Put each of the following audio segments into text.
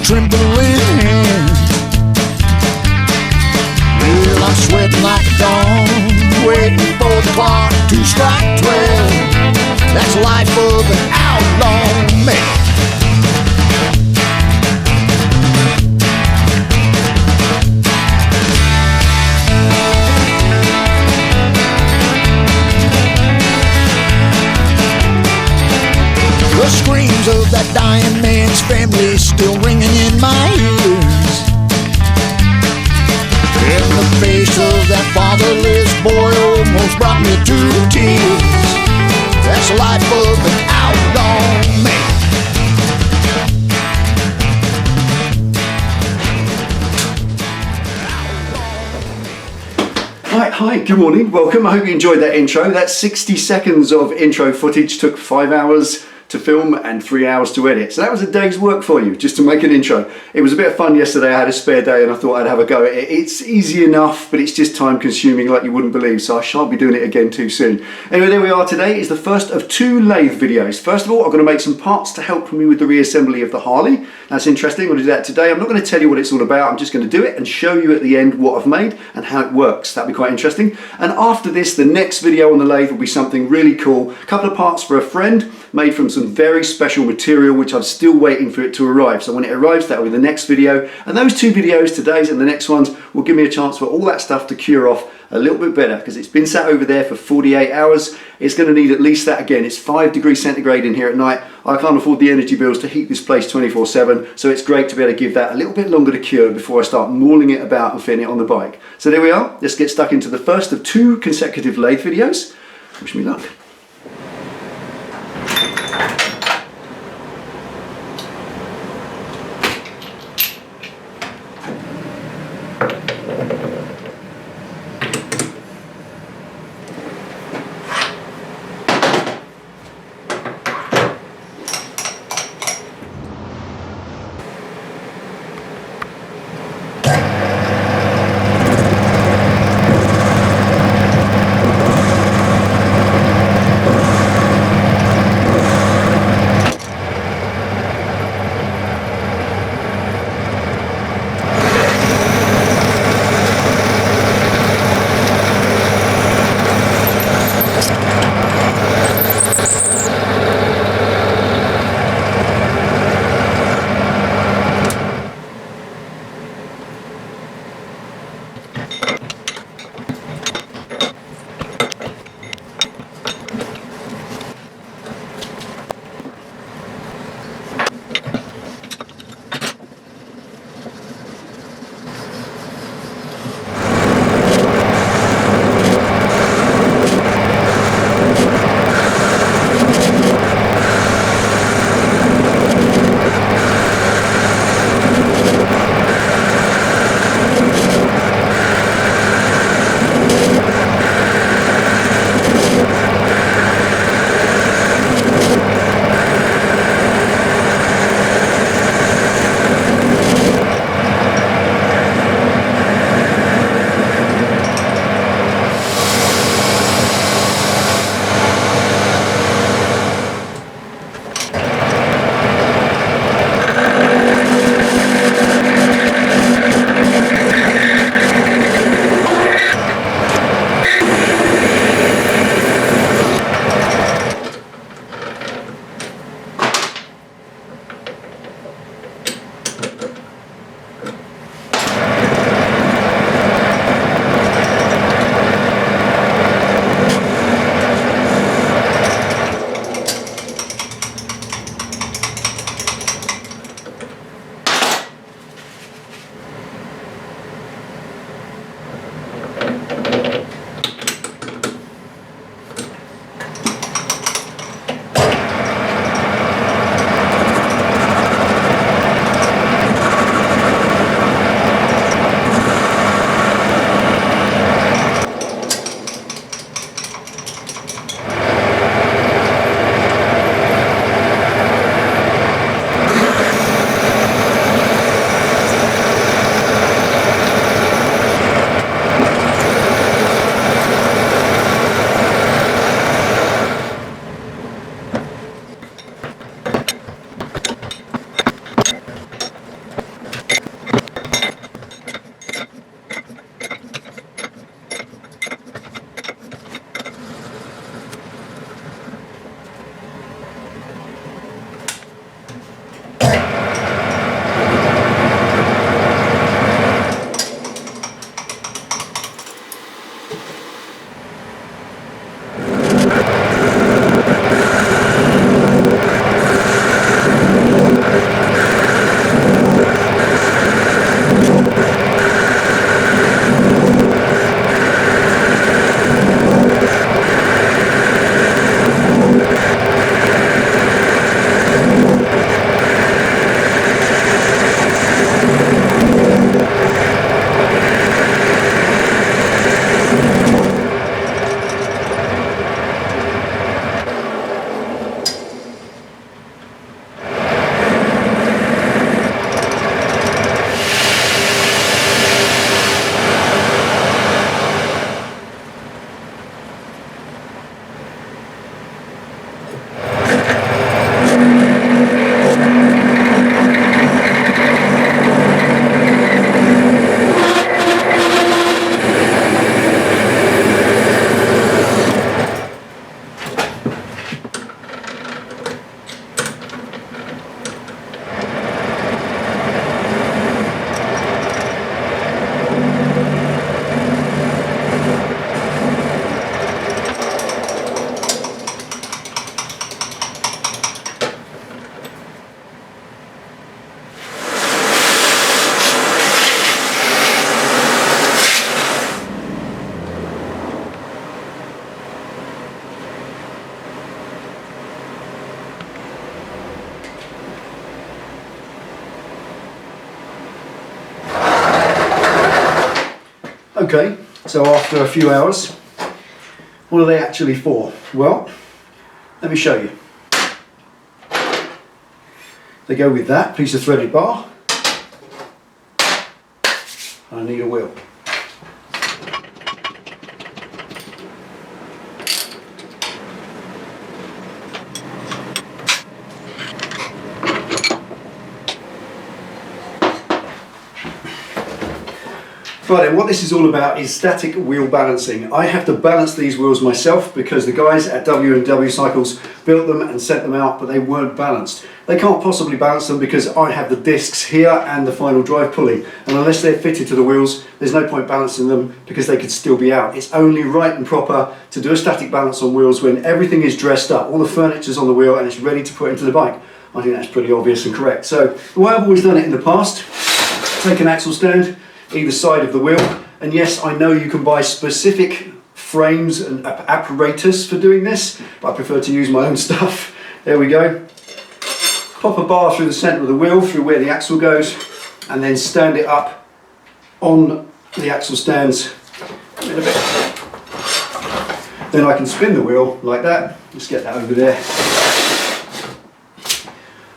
trembling hand. Well, I'm sweating like a dog, waiting for the clock to strike 12. That's the life of an outlaw man. The screams of that dying man's family still ringing in my ears. And the face of that fatherless boy almost brought me to tears. That's the life of an outlaw man. Hi, good morning, welcome. I hope you enjoyed that intro. That 60 seconds of intro footage took 5 hours to film and 3 hours to edit. So that was a day's work for you, just to make an intro. It was a bit of fun yesterday. I had a spare day and I thought I'd have a go at it. It's easy enough, but it's just time consuming like you wouldn't believe, so I shan't be doing it again too soon. Anyway, there we are. Today is the first of 2 lathe videos. First of all, I'm going to make some parts to help me with the reassembly of the Harley. That's interesting. I'm going to do that today. I'm not going to tell you what it's all about. I'm just going to do it and show you at the end what I've made and how it works. That'll be quite interesting. And after this, the next video on the lathe will be something really cool. A couple of parts for a friend, made from some very special material, which I'm still waiting for it to arrive. So when it arrives, that will be the next video. And those 2 videos, today's and the next ones, will give me a chance for all that stuff to cure off a little bit better, because it's been sat over there for 48 hours. It's going to need at least that again. It's 5 degrees centigrade in here at night. I can't afford the energy bills to heat this place 24/7, so it's great to be able to give that a little bit longer to cure before I start mauling it about and fitting it on the bike. So there we are. Let's get stuck into the first of 2 consecutive lathe videos. Wish me luck. Okay, so after a few hours, what are they actually for? Well, let me show you. They go with that piece of threaded bar. I need a wheel. Right then, what this is all about is static wheel balancing. I have to balance these wheels myself because the guys at W&W Cycles built them and sent them out, but they weren't balanced. They can't possibly balance them because I have the discs here and the final drive pulley, and unless they're fitted to the wheels, there's no point balancing them because they could still be out. It's only right and proper to do a static balance on wheels when everything is dressed up, all the furniture's on the wheel and it's ready to put into the bike. I think that's pretty obvious and correct. So the way I've always done it in the past, take an axle stand either side of the wheel, and yes, I know you can buy specific frames and apparatus for doing this, but I prefer to use my own stuff. There we go. Pop a bar through the centre of the wheel, through where the axle goes, and then stand it up on the axle stands in a bit. Then I can spin the wheel like that. Let's get that over there.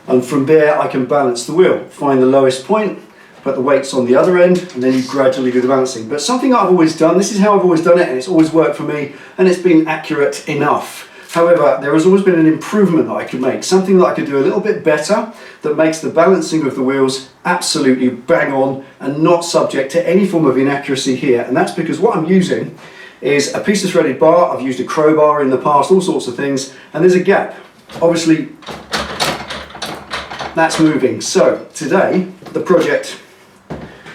And from there I can balance the wheel, find the lowest point, put the weights on the other end, and then you gradually do the balancing. But something I've always done, this is how I've always done it, and it's always worked for me, and it's been accurate enough. However, there has always been an improvement that I could make, something that I could do a little bit better that makes the balancing of the wheels absolutely bang on and not subject to any form of inaccuracy here. And that's because what I'm using is a piece of threaded bar. I've used a crowbar in the past, all sorts of things, and there's a gap. Obviously, that's moving. So today, the project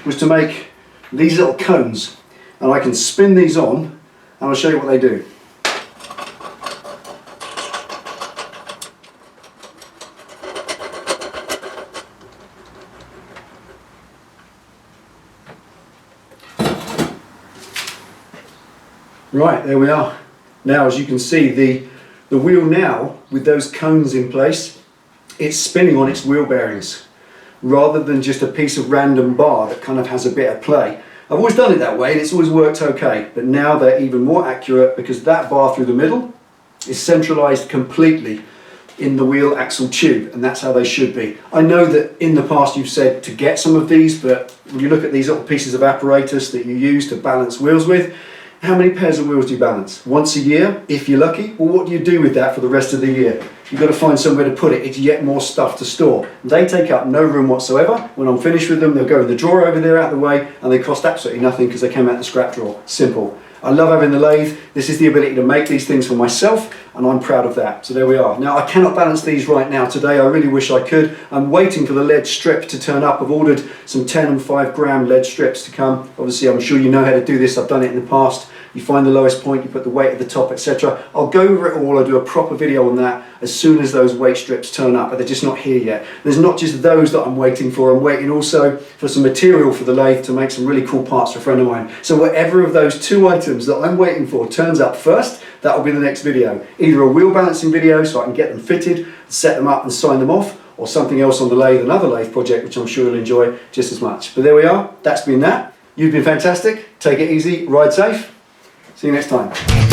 was to make these little cones, and I can spin these on and I'll show you what they do. Right, there we are. Now as you can see, the wheel now with those cones in place, it's spinning on its wheel bearings, rather than just a piece of random bar that kind of has a bit of play. I've always done it that way and it's always worked okay, but now they're even more accurate because that bar through the middle is centralised completely in the wheel axle tube, and that's how they should be. I know that in the past you've said to get some of these, but when you look at these little pieces of apparatus that you use to balance wheels with, how many pairs of wheels do you balance? Once a year, if you're lucky? Well, what do you do with that for the rest of the year? You've got to find somewhere to put it. It's yet more stuff to store. They take up no room whatsoever. When I'm finished with them, they'll go in the drawer over there out the way, and they cost absolutely nothing because they came out the scrap drawer. Simple. I love having the lathe. This is the ability to make these things for myself, and I'm proud of that. So there we are. Now I cannot balance these right now today. I really wish I could. I'm waiting for the lead strip to turn up. I've ordered some 10 and 5 gram lead strips to come. Obviously I'm sure you know how to do this. I've done it in the past. You find the lowest point, you put the weight at the top, etc. I'll go over it all. I'll do a proper video on that as soon as those weight strips turn up, but they're just not here yet. There's not just those that I'm waiting for. I'm waiting also for some material for the lathe to make some really cool parts for a friend of mine. So whatever of those 2 items that I'm waiting for turns up first, that will be the next video. Either a wheel balancing video so I can get them fitted, set them up and sign them off, or something else on the lathe, another lathe project which I'm sure you'll enjoy just as much. But there we are. That's been that. You've been fantastic. Take it easy. Ride safe. See you next time.